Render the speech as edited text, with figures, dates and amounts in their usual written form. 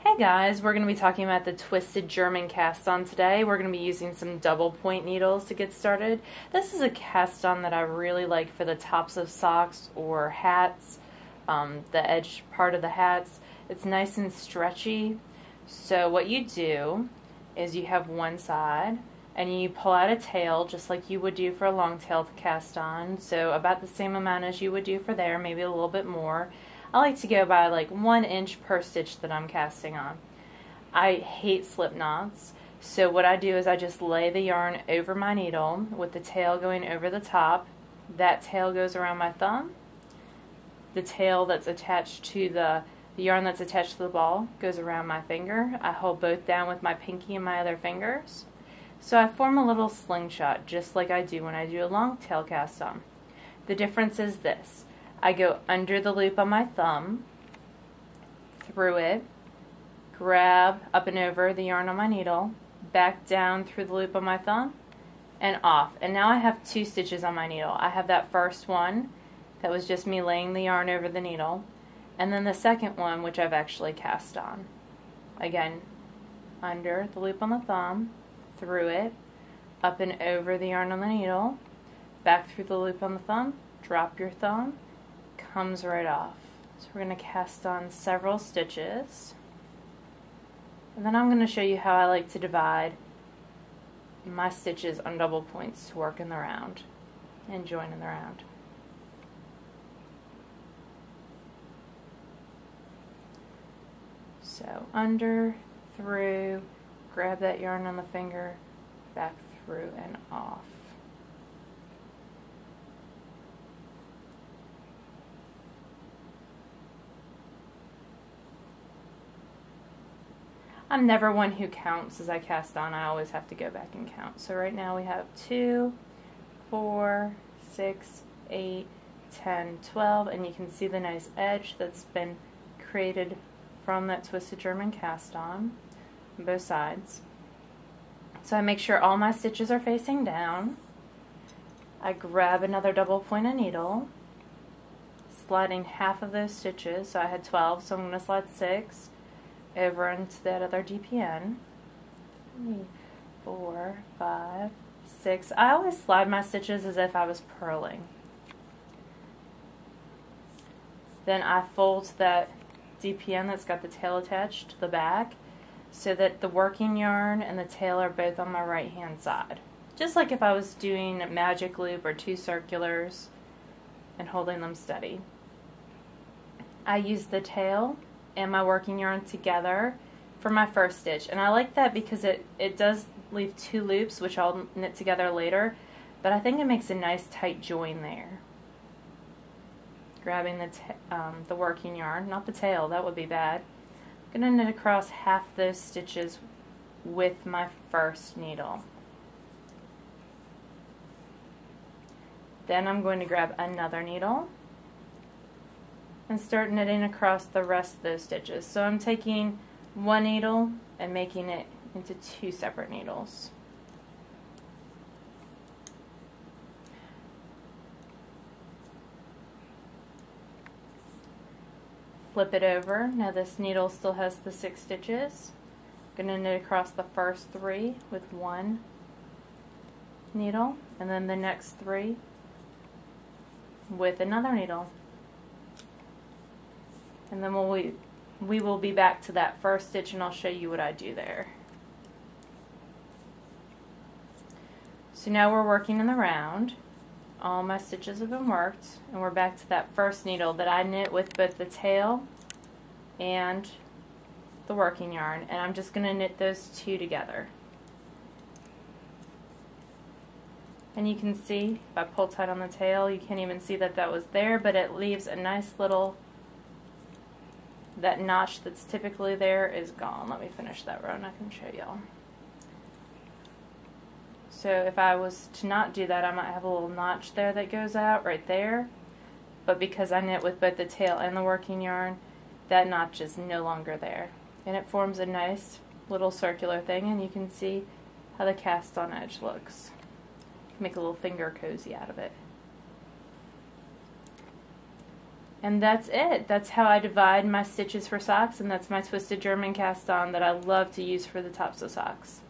Hey guys, we're going to be talking about the twisted German cast on today. We're going to be using some double point needles to get started. This is a cast on that I really like for the tops of socks or hats, the edge part of the hats. It's nice and stretchy. So what you do is you have one side and you pull out a tail just like you would do for a long tail to cast on. So about the same amount as you would do for there, maybe a little bit more. I like to go by like 1 inch per stitch that I'm casting on. I hate slip knots, so what I do is I just lay the yarn over my needle with the tail going over the top. That tail goes around my thumb. The tail that's attached to the yarn that's attached to the ball goes around my finger. I hold both down with my pinky and my other fingers. So I form a little slingshot just like I do when I do a long tail cast on. The difference is this. I go under the loop on my thumb, through it, grab up and over the yarn on my needle, back down through the loop on my thumb, and off. And now I have 2 stitches on my needle. I have that first one that was just me laying the yarn over the needle, and then the second one which I've actually cast on. Again, under the loop on the thumb, through it, up and over the yarn on the needle, back through the loop on the thumb, drop your thumb, comes right off. So we're going to cast on several stitches, and then I'm going to show you how I like to divide my stitches on double points to work in the round and join in the round. So under, through, grab that yarn on the finger, back through and off. I'm never one who counts as I cast on. I always have to go back and count. So right now we have 2, 4, 6, 8, 10, 12, and you can see the nice edge that's been created from that twisted German cast on both sides. So I make sure all my stitches are facing down. I grab another double pointed needle, sliding half of those stitches. So I had 12, so I'm going to slide 6 over into that other DPN. 3, 4, 5, 6. I always slide my stitches as if I was purling. Then I fold that DPN that's got the tail attached to the back so that the working yarn and the tail are both on my right hand side. Just like if I was doing a magic loop or 2 circulars and holding them steady. I use the tail and my working yarn together for my first stitch, and I like that because it does leave 2 loops which I'll knit together later, but I think it makes a nice tight join there. Grabbing the working yarn, not the tail, that would be bad. I'm going to knit across half those stitches with my first needle. Then I'm going to grab another needle and start knitting across the rest of those stitches. So I'm taking 1 needle and making it into 2 separate needles. Flip it over. Now this needle still has the 6 stitches. I'm going to knit across the first 3 with 1 needle, and then the next 3 with another needle. And then we will be back to that first stitch and I'll show you what I do there. So now we're working in the round. All my stitches have been worked and we're back to that first needle that I knit with both the tail and the working yarn, and I'm just going to knit those 2 together. And you can see if I pull tight on the tail, you can't even see that that was there, but it leaves a nice little, that notch that's typically there is gone. Let me finish that row and I can show y'all. So if I was to not do that, I might have a little notch there that goes out right there, but because I knit with both the tail and the working yarn, that notch is no longer there. And it forms a nice little circular thing, and you can see how the cast on edge looks. Make a little finger cozy out of it. And that's it. That's how I divide my stitches for socks, and that's my twisted German cast on that I love to use for the tops of socks.